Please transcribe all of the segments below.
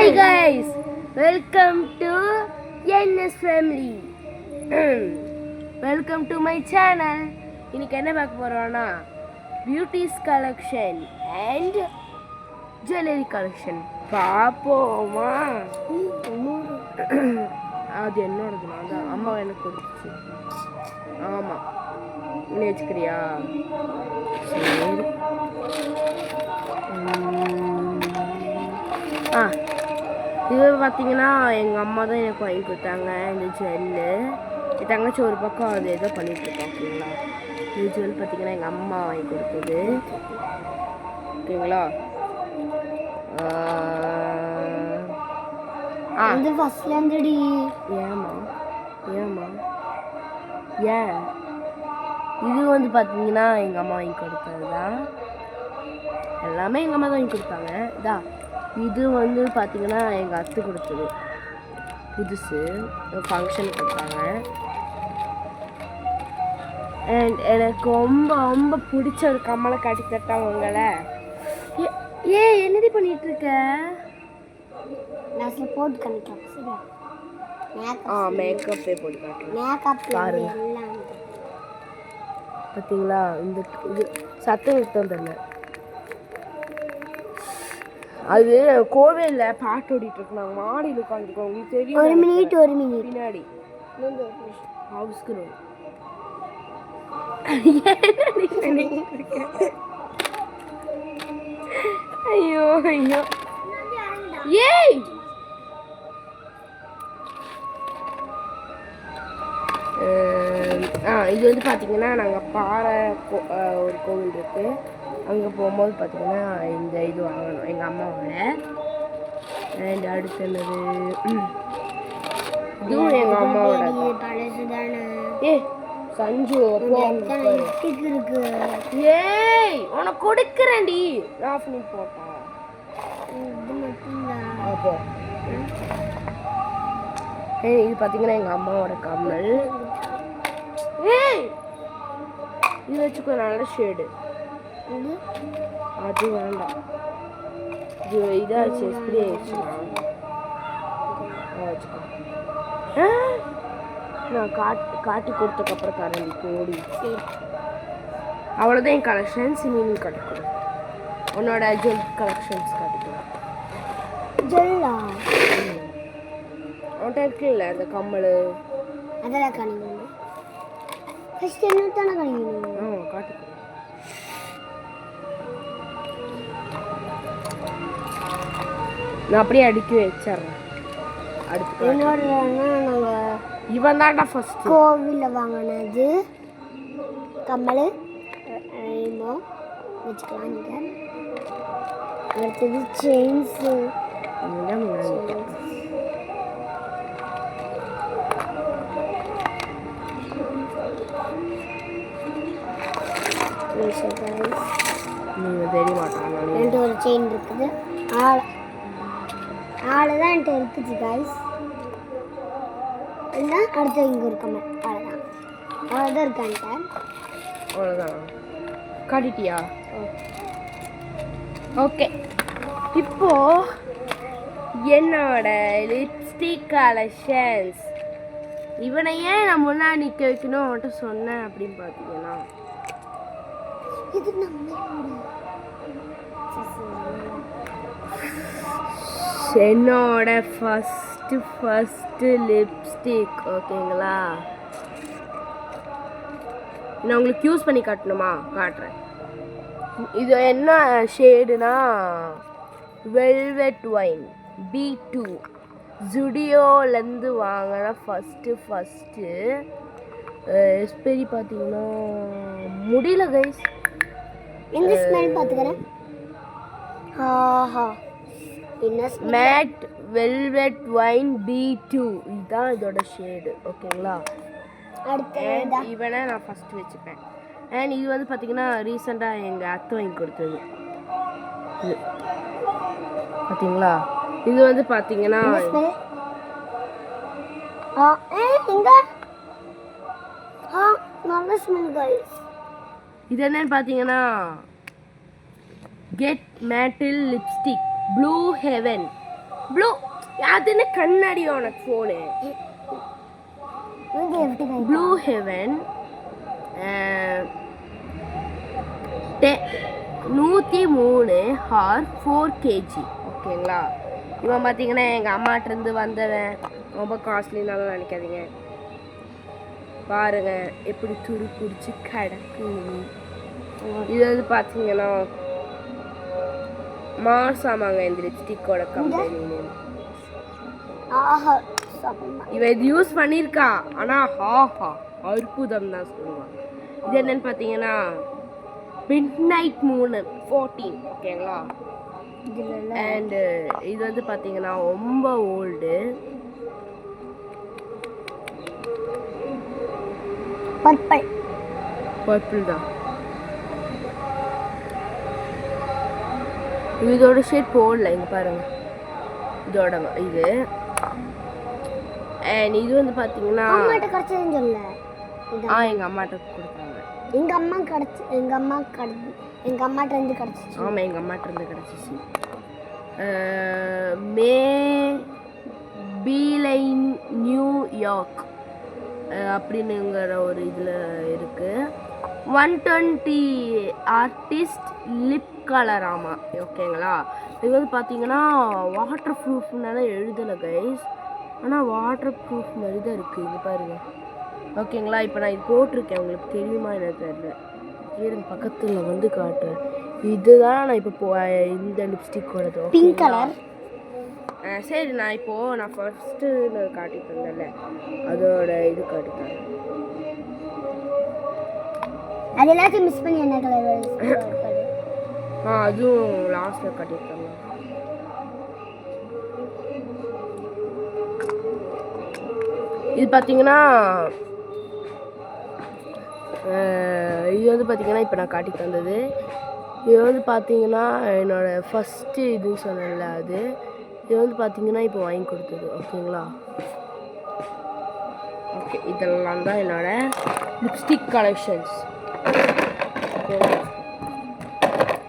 Hi guys, welcome to NS Family. Welcome to my channel. இன்னைக்கு என்ன பார்க்க போறோம்னா beauties collection and jewellery collection பாப்போமா. அது என்னோடது, நான் அம்மா எனக்கு கொடுத்துச்சு. ஆமாம், நீ வச்சுக்கிறியா? சரி. இது பார்த்தீங்கன்னா எங்கள் அம்மா தான் எனக்கு வாங்கி கொடுத்தாங்க இந்த ஜுவல்லு. என் தங்கச்சி ஒரு பக்கம் அது ஏதோ பண்ணிகிட்ருக்கோம். ஓகேங்களா, இந்த ஜுவல் பார்த்தீங்கன்னா எங்கள் அம்மா வாங்கி கொடுத்தது. ஓகேங்களா, ஏமா ஏன் இது வந்து பார்த்தீங்கன்னா எங்கள் அம்மா வாங்கி கொடுத்தது தான். எல்லாமே எங்கள் அம்மா தான் வாங்கி கொடுத்தாங்க. இதா இது வந்து பார்த்தீங்கன்னா எங்கள் அத்தை கொடுத்தது, புதுசு ஃபங்க்ஷன் கொடுத்தாங்க. அண்ட் எனக்கு ரொம்ப ரொம்ப பிடிச்ச ஒரு கம்மலை காட்டி தட்டாங்க உங்களை. என்னடி பண்ணிட்டு இருக்க? போட்டு காமிக்கலாம். சரியா? மேக்கப்பே போட்டு காட்டுறேன் பாருங்க. பார்த்தீங்களா, இந்த இது சத்தம் எடுத்தோம் தானே. அது கோவிலில் பாட்டு ஓடிட்டு இருக்கு. நாங்கள் மாடியில் உட்காந்துருக்கோம். உங்களுக்கு தெரியும். ஒரு மினிட் பின்னாடி ஹவுஸ்க்கு ஐயோ ஐயோ ஏய் இது வந்து பார்த்தீங்கன்னா நாங்கள் பாறை ஒரு கோவில் இருக்குது, அங்கே போகும்போது பார்த்தீங்கன்னா இந்த இது வாங்கணும் எங்கள் அம்மாவோட. அண்ட் அடுத்து என்னது, இதுவும் எங்கள் அம்மாவோட. ஏ சஞ்சு ஏய் உனக்கு கொடுக்குறேன்டி. ஆஃப் பண்ணி போட்டா அப்போ இது பார்த்தீங்கன்னா எங்கள் அம்மாவோட கம்மல். ஏய் இது வச்சுக்கோ, நல்ல ஷேடு. அது வேண்டாம், இது இதாச்சு, எக்ஸ்பிரி ஆயிடுச்சுண்ணா. வச்சுக்கோ. நான் காட்டி கொடுத்ததுக்கப்புறம் தரேன் கோடி. அவ்வளோதான் என் கலெக்ஷன்ஸ். நீ காட்டிக்கொடு உன்னோட ஜுவல் கலெக்ஷன்ஸ் காட்டிக்கலாம். ஜுவல்லா அவன்கிட்ட இருக்குல்ல அந்த கம்மல், அதெல்லாம் காணிக்கணும். ஃபர்ஸ்ட் என்ன தானே காணிக்கணும். காட்டிக்கோ. நான் அப்படியே அடுக்கி வச்சிடுறேன். அடுத்து என்னோட நாங்கள் இவன் தான்டா ஃபர்ஸ்ட் கோவிலில் வாங்கினது கம்மல் வச்சுக்கலாம். நீங்கள் அடுத்தது செயின்ஸு. நீங்கள் தெரிய மாட்டாங்க. என்கிட்ட ஒரு செயின் இருக்குது. ஆளு தான் என்கிட்ட இருக்குது காய்ஸ். இல்லை அடுத்து இங்கே ஒரு கம்மல். அவ்வளோதான் இருக்கான்ட்ட. அவ்வளோதான் காட்டிட்டியா? ஓகே, இப்போ என்னோட லிப்ஸ்டிக் கலெக்ஷன்ஸ். இவனை ஏன் நான் முன்னாடி நிற்க வைக்கணும் அவன்கிட்ட சொன்னேன் அப்படின்னு பார்த்தீங்கன்னா, இது என்னோட ஃபஸ்ட்டு லிப்ஸ்டிக். ஓகேங்களா, நான் உங்களுக்கு யூஸ் பண்ணி காட்டணுமா? காட்டுறேன். இது என்ன ஷேடுனா வெல்வெட் ஒயின் B2 ஜுடியோலேருந்து வாங்கின ஃபஸ்ட்டு எஸ்பெரி பார்த்தீங்கன்னா முடியல கைஸ். இந்த ஸ்மெல் பார்த்துக்கிறேன். மேட் வெல்வெட் ஒயின் B2 இதுதான் இதோட ஷேடு. ஓகேங்களா, அடுத்து இவனை நான் ஃபஸ்ட்டு வச்சுப்பேன். அண்ட் இது வந்து பார்த்தீங்கன்னா ரீசெண்டாக எங்கள் அத்தை வாங்கி கொடுத்தது. இது பார்த்தீங்களா, இது வந்து பார்த்தீங்கன்னா இது என்னன்னு பார்த்தீங்கன்னா கெட் மேட்டில் லிப்ஸ்டிக் ப்ளூ ஹெவன் ப்ளூ அது என்ன கண்ணாடி உனக்கு ஃபோனு இது எப்படி கை ப்ளூ ஹெவன் 103 ஹார் 4 கேஜி ஓகேங்களா. இவன் பார்த்தீங்கன்னா எங்கள் அம்மாட்டிருந்து வந்தவன், ரொம்ப காஸ்ட்லினாலும் நினைக்காதீங்க. பாருங்க எப்படி துரு பிடிச்சி கிடக்கு. இது வந்து பார்த்தீங்கன்னா மாசாமாங்க இந்த லிப்ஸ்டிக்கோட கம்பெனி நேம். ஆஹா செம்ம. இவன் இது யூஸ் பண்ணியிருக்கா, ஆனால் ஹாஹா அற்புதம் தான் சொல்லுவான். இது என்னன்னு பார்த்தீங்கன்னா மிட்நைட் மூன் 14 ஓகேங்களா. இதுல அண்டு இது வந்து பார்த்தீங்கன்னா ரொம்ப ஓல்டு. பர்பிள் தான் இதோட ஷேட் போடல, இங்கே பாருங்க இதோட இது. அண்ட் இது வந்து பார்த்தீங்கன்னா அம்மாட்ட கிடைச்சதுன்னு சொல்ல. எங்கள் அம்மாட்ட கொடுத்தாங்க. எங்க அம்மாட்ட இருந்து கிடைச்சிச்சு. ஆமாம் எங்கள் அம்மாட்ட இருந்து கிடச்சிச்சு. மே பீலைன் நியூயார்க் அப்படின்னுங்கிற ஒரு இதில் இருக்குது. 120 ஆர்டிஸ்ட் லிப் கலர். ஆமாம் ஓகேங்களா. இது வந்து பார்த்தீங்கன்னா வாட்டர் ப்ரூஃப்னால எழுதலை கைஸ், ஆனால் வாட்டர் ப்ரூஃப் மாதிரி தான் இருக்குது. இது பாருங்க ஓகேங்களா. இப்போ நான் இது போட்டிருக்கேன், உங்களுக்கு தெரியுமா என்ன தெரியல, இருங்க பக்கத்தில் வந்து காட்டுறேன். இதுதான் நான் இப்போ இந்த லிப்ஸ்டிக்கோடது பிங்க் கலர். சரி நான் ஃபர்ஸ்ட்டு காட்டிட்டு இருந்தேன்ல அதோட இது காட்டிட்டேன். அது எல்லாத்தையும் மிஸ் பண்ணி என்ன கலர் அதுவும் லாஸ்ட்டில் காட்டியிருக்காங்க. இது பார்த்தீங்கன்னா இது வந்து பார்த்தீங்கன்னா இப்போ நான் காட்டி தந்தது. இது வந்து பார்த்தீங்கன்னா என்னோடய ஃபஸ்ட்டு இதுன்னு சொன்னேன்ல அது. இது வந்து பார்த்தீங்கன்னா இப்போ வாங்கி கொடுத்தது ஓகேங்களா. ஓகே இதெல்லாம் தான் என்னோடய லிப்ஸ்டிக் கலெக்ஷன்ஸ்.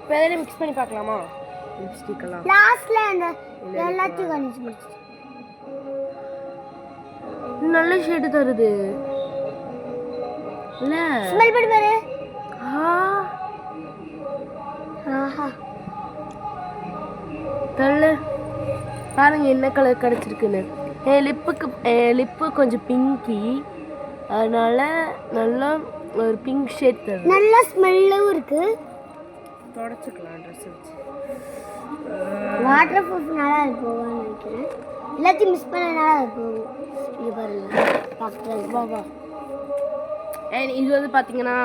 இப்போ எதாவது மிக்ஸ் பண்ணி பார்க்கலாமா லிப்ஸ்டிக்கெல்லாம்? லாஸ்ட்ல அந்த எல்லாத்தையும் கணிச்சு முடிச்சு நல்ல ஷேடு தருது இல்ல, ஸ்மெல் பண்ணி பாரு. ஆஹா தள்ளு பாருங்க என்ன கலர் கிடைச்சிருக்குன்னு. என் லிப்பு கொஞ்சம் பிங்கி, அதனால நல்லா ஒரு பிங்க் ஷேட் தருது. நல்ல ஸ்மெல்லும் இருக்கு. தொடச்சிக்கலாம் ட்ரெஸ் வச்சு. வாட்டர் ப்ரூஃப்னால அது போவான்னு நினைக்கிறேன். எல்லாத்தையும் மிஸ் பண்ணனால அது போகும். இங்கே பாருங்க பக்கத்தில் பாபா. அண்ட் இது வந்து பார்த்தீங்கன்னா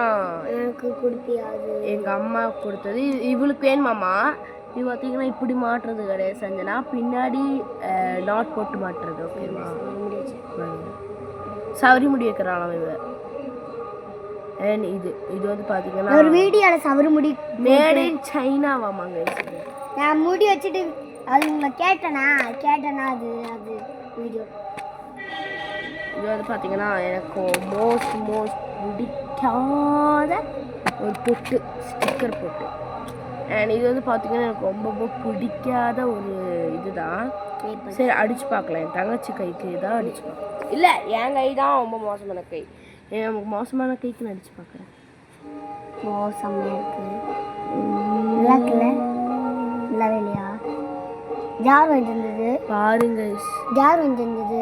எனக்கு கொடுப்பியாது, எங்கள் அம்மா கொடுத்தது. இவளுக்கு வேணுமாம்மா. இது பார்த்தீங்கன்னா இப்படி மாட்டுறது கிடையாது சஞ்சனா, பின்னாடி நாட் போட்டு மாட்டுறது ஓகேவா. சவரி முடி வைக்கிறான் இவ. அண்ட் இது வந்து பார்த்தீங்கன்னா ஒரு வீடியோவில் சவரி முடி மேட் இன் சைனாவாமாங்க. நான் முடி வச்சுட்டு அது உங்களை கேட்டேனா அது வீடியோ. இது வந்து பார்த்தீங்கன்னா எனக்கு மோஸ்ட் பிடிக்காத ஒரு பொட்டு, ஸ்டிக்கர் பொட்டு. அண்ட் இது வந்து பார்த்தீங்கன்னா எனக்கு ரொம்ப பிடிக்காத ஒரு இதுதான். சரி அடித்து பார்க்கலாம். என் தங்கச்சி கைக்கு தான் அடித்து பார்க்கலாம். இல்லை என் கை தான் ரொம்ப மோசமான கை. எனக்கு மோசமான கைக்கு நான் அடித்து பார்க்குறேன். மோசமாக இருக்கு. நல்லா இருக்குல்ல? நல்லாவே இல்லையா? யார் வாங்கி தந்தது பாருங்க. யார் வாங்கி தந்தது?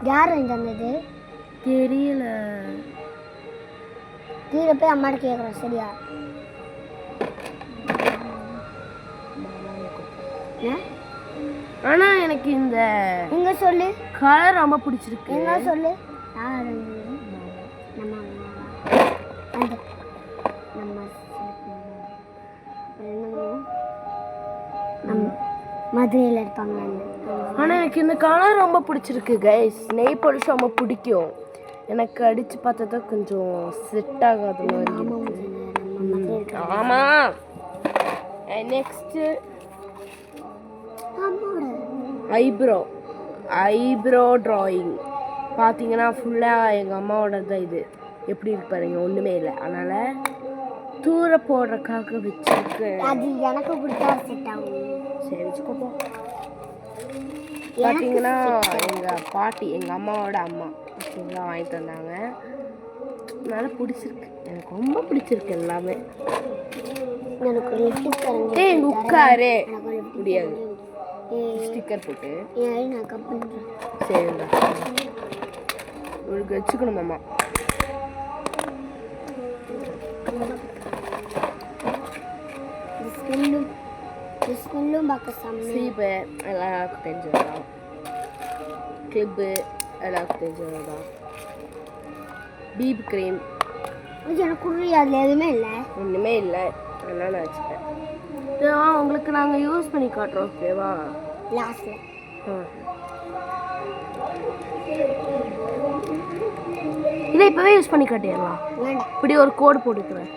யார் வாங்கி தந்தது தெரியல. கீழே போய் அம்மாட்ட கேட்குறோம் சரியா? ஆனா எனக்கு இந்த எங்க சொல்லு கலர் ரொம்ப பிடிச்சிருக்கு. எங்க சொல்லு. மதுரையில் இருப்பாங்க. ஆனா எனக்கு இந்த கலர் ரொம்ப பிடிச்சிருக்கு கைஸ். நெய் பாலிஷ் ரொம்ப பிடிக்கும். எனக்கு அடிச்சு பார்த்தா தான் கொஞ்சம் செட் ஆகாத மாதிரி. ஆமா. நெக்ஸ்ட் ஐப்ரோ டிராயிங் பார்த்தீங்கன்னா ஃபுல்லாக எங்கள் அம்மாவோட தான். இது எப்படி இருக்கு பாருங்க, ஒன்றுமே இல்லை. அதனால் தூர போடுறதுக்காக வச்சுருக்கு. அது எனக்கு கொடுத்தா செட் ஆகும். சரி வச்சுக்கோப்போம். பார்த்தீங்கன்னா எங்கள் பாட்டி எங்கள் அம்மாவோட அம்மா ஓகேங்களா வாங்கிட்டு வந்தாங்க. நல்லா பிடிச்சிருக்கு, எனக்கு ரொம்ப பிடிச்சிருக்கு எல்லாமே. எனக்கு ஒரு லிப்ஸ்டிக் எங்கள் உட்காரு முடியாது ஸ்டிக்கர் போட்டு நான் கப் பண்ணுறேன். சரிடா உங்களுக்கு வச்சுக்கணும் அம்மா. ஸ்மெல்லும் பார்க்க செம்ம. சீப்பு எல்லாருக்கும் தெரிஞ்சது தான், கிளிப்பு எல்லாருக்கும் தெரிஞ்சது தான், பீப் க்ரீம் எனக்கு அதில் எதுவுமே இல்லை, ஒன்றுமே இல்லை. அதெல்லாம் நான் வச்சுப்பேன். உங்களுக்கு நாங்கள் யூஸ் பண்ணி காட்டுறோம் ஓகேவா லாஸ்ட்டில். இதை இப்போவே யூஸ் பண்ணி காட்டிடலாம். இப்படி ஒரு கோடு போட்டுக்குவேன்.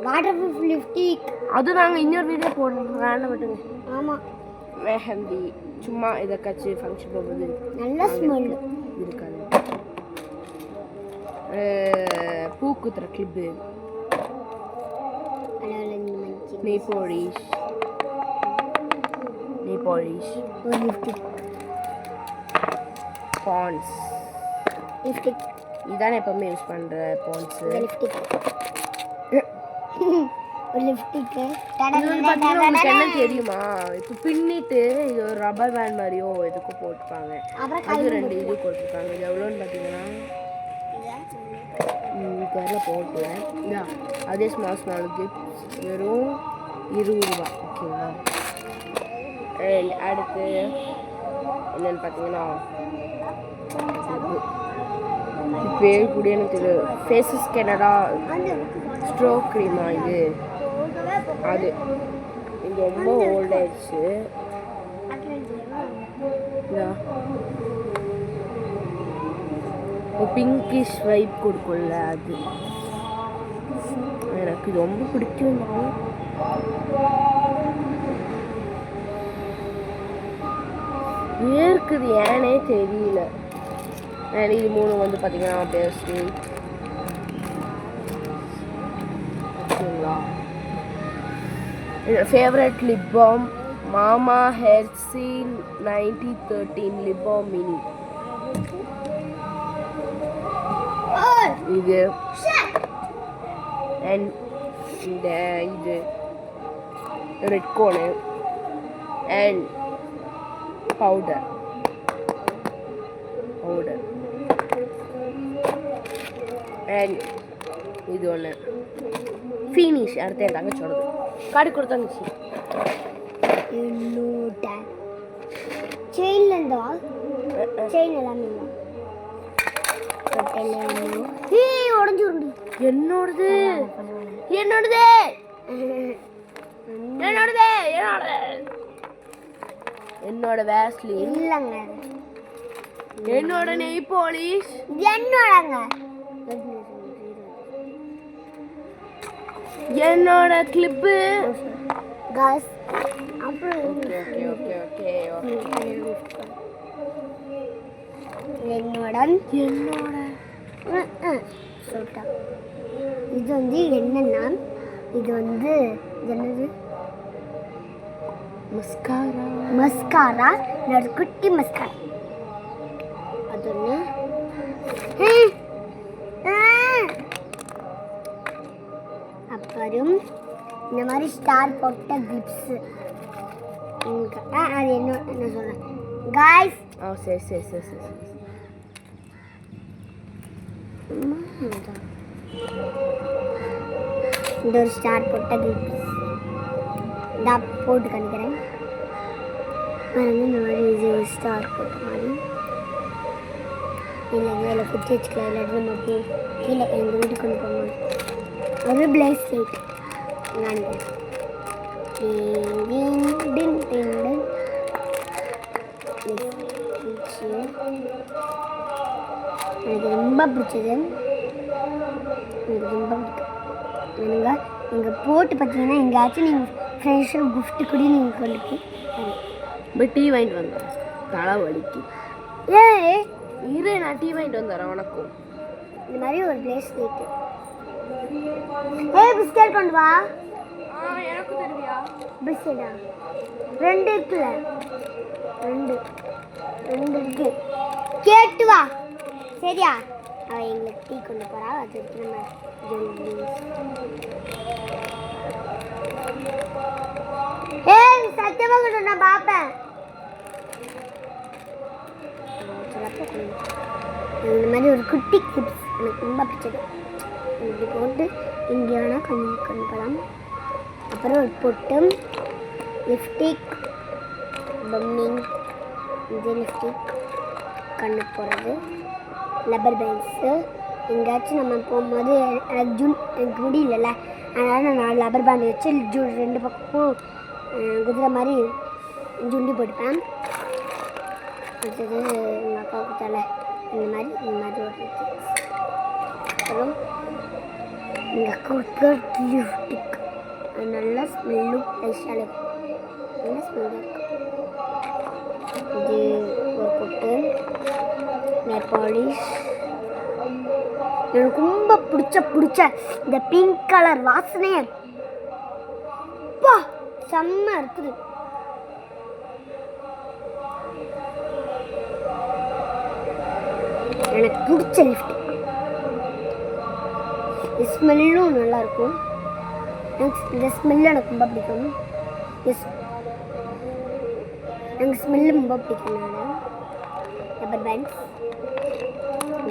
வாட்டர் ப்ரூஃப் லிப்ஸ்டிக் அது நாங்கள் இன்னொரு வீடியோ போடுறோம், வேண்டாம் விட்டுங்க. ஆமாம், மெஹந்தி சும்மா இதை கட்சி ஃபங்க்ஷன் போகும்போது நல்ல ஸ்மெல் இருக்காது. பூ குத்துற கிளிப்பு, நெய் பாலிஷ் ஒரு லிப்ஸ்டிக், பான்ஸ் லிப்ஸ்டிக் இதானே எப்பவுமே யூஸ் பண்ணுற பான்ஸு. லிப்ஸ்டிக் ஒரு லிப்ஸ்டிக்கு. உங்களுக்கு என்ன தெரியுமா, இப்போ பின்னிட்டு இது ஒரு ரப்பர் பேண்ட் மாதிரியோ எதுக்கும் போட்டுப்பாங்க. அது 2 இது போட்டிருக்காங்க. இது எவ்வளோன்னு பார்த்தீங்கன்னா தெரியல போட்டுவேன். இதான் அதே ஸ்மால் கிஃப்ட்ஸ் வெறும் 20 ரூபா ஓகேங்களா. அண்ட் அடுத்து என்னென்னு பார்த்தீங்கன்னா பேர் கூட எனக்கு தெரியும், ஃபேஸஸ் கெனடா ஸ்ட்ரோக் க்ரீமா இது. அது இது ரொம்ப ஓல்ட் ஆயிடுச்சு. பிங்கிஷ் வைப் கொடுக்கும்ல அது எனக்கு ரொம்ப பிடிக்கும். இருக்குது ஏனே தெரியல. இது 3 வந்து பார்த்தீங்கன்னா பேஸ்ட் ஓகேங்களா. ஃபேவரட் லிப் பாம் மாமா ஹெர்சீல் 9013 லிப் பாம் மினி. இது அண்ட் இந்த இது red cone and powder and இது ஒன்று ஃபினிஷ். அடுத்து என் தங்கச்சோடது காடி கொடுத்தாங்கச்சு. என்னோட செயின்ல இருந்தா செயின் எல்லாமே உடஞ்சு உருண்டு. என்னோடது என்னோட வேஸ்லின் இல்லைங்க, என்னோட நெய் பாலிஷ் என்னோடங்க, என்னோட கிளிப்பு காஸ். அப்புறம் என்னோட சொல்லிட்டா. இது வந்து என்னன்னா இது வந்து என்னது மஸ்காரா என்னோட குட்டி மஸ்காரா. அது ஒன்று. அப்புறம் இந்த மாதிரி ஸ்டார் போட்ட கிளிப்ஸு. அது என்ன சொல்கிறேன் காய்ஸ். சரி இந்த ஒரு ஸ்டார் போட்ட கிளிப்ஸ் நான் போட்டு காணிக்கிறேன். இந்த மாதிரி இது ஒரு ஸ்டார் போட்ட மாதிரி இல்லைங்க, இதில் குத்தி வச்சுக்கலாம். இல்லாட்டி நம்ம கீழே எங்கள் வீட்டுக்கு கொண்டு போகணும். ஒரு பிளேஸ் லைட் நினைக்கிறேன். எனக்கு ரொம்ப பிடிச்சது, எனக்கு ரொம்ப பிடிக்கும். நீங்கள் போட்டு பார்த்தீங்கன்னா எங்கேயாச்சும் நீங்கள் ஃப்ரெஷ்ஷாக கிஃப்ட்டு கூட நீங்கள் கொண்டு போய் டீ வாங்கிட்டு வந்தேன். தலை வலிக்கு இரு, நான் டீ வாங்கிட்டு வந்துடுறேன் உனக்கும். இந்த மாதிரி ஒரு பிளேஸ் லைட்டு. பிஸ்கட் கொண்டு வா. எனக்கு தெரியா பிஸ்கெட்டா 2 இருக்குல்ல 2 இருக்கு கேட்டு வா சரியா அவ எங்களுக்கு டீ கொண்டு போறா அது நம்ம ஏய் சத்தியமா கொண்டு நான் பாப்பேன் இந்த மாதிரி ஒரு குட்டி கிளிப்ஸ் எனக்கு ரொம்ப பிடிச்சது இப்படி போட்டு இங்கே வேணால் கொஞ்சம் கொண்டு போகலாம் அப்புறம் ஒரு பொட்டு லிப்ஸ்டிக் பம்மிங் இது லிப்ஸ்டிக் கண்ணு போடுறது லப்பர் பேண்ட்ஸு எங்கேயாச்சும் நம்ம போகும்போது எனக்கு முடியலல்ல அதனால் நான் லப்பர் பேண்ட் வச்சு 2 பக்கமும் குதிரை மாதிரி ஜுண்டி போட்டுப்பேன் அடுத்தது எங்கள் அக்காவுக்கு தலை இந்த மாதிரி ஒரு அப்புறம் எங்கள் அக்காவுக்கு லிப்ஸ்டிக் அது நல்லா ஸ்மெல்லும் லைட்டாக இருக்கும் நல்ல ஸ்மெல்லாக இருக்கும் இது ஒரு பொட்டு நெல் பாலிஷ் எனக்கு ரொம்ப பிடிச்ச இந்த பிங்க் கலர் வாசனையே செம்ம இருக்குது எனக்கு பிடிச்ச லிப்ஸ்டிக் ஸ்மெல்லும் நல்லாயிருக்கும் இந்த ஸ்மெல்லு எனக்கு ரொம்ப பிடிக்கும் எனக்கு ஸ்மெல்லு ரொம்ப பிடிக்கும் நான் ரப்பர் பேண்ட்ஸ்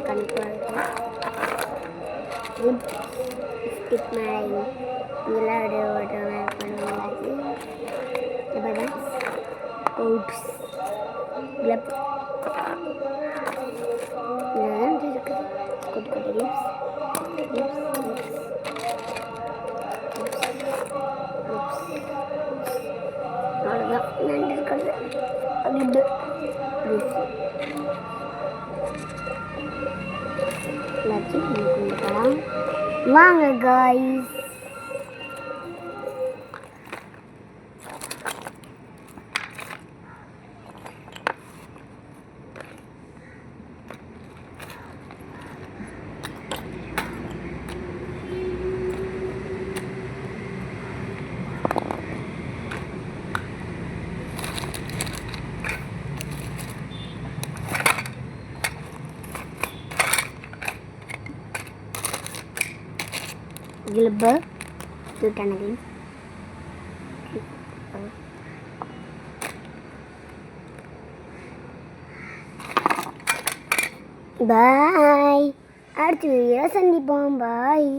கண்டிப்பாக இருக்கும் லிப்ஸ்டிக் மேலே இதெல்லாம் பண்ணுவாங்க ரப்பர் பேண்ட்ஸ் கோட்ஸ் கிளப் இதெல்லாம் இருக்குது குட்டி லிப்ஸ் அவ்வளோதான் நண்டு இருக்கிறது அது எல்லாத்தையும் வாங்க guys glibber do it again bye அடுத்த வீடியோல சந்திப்போம் bye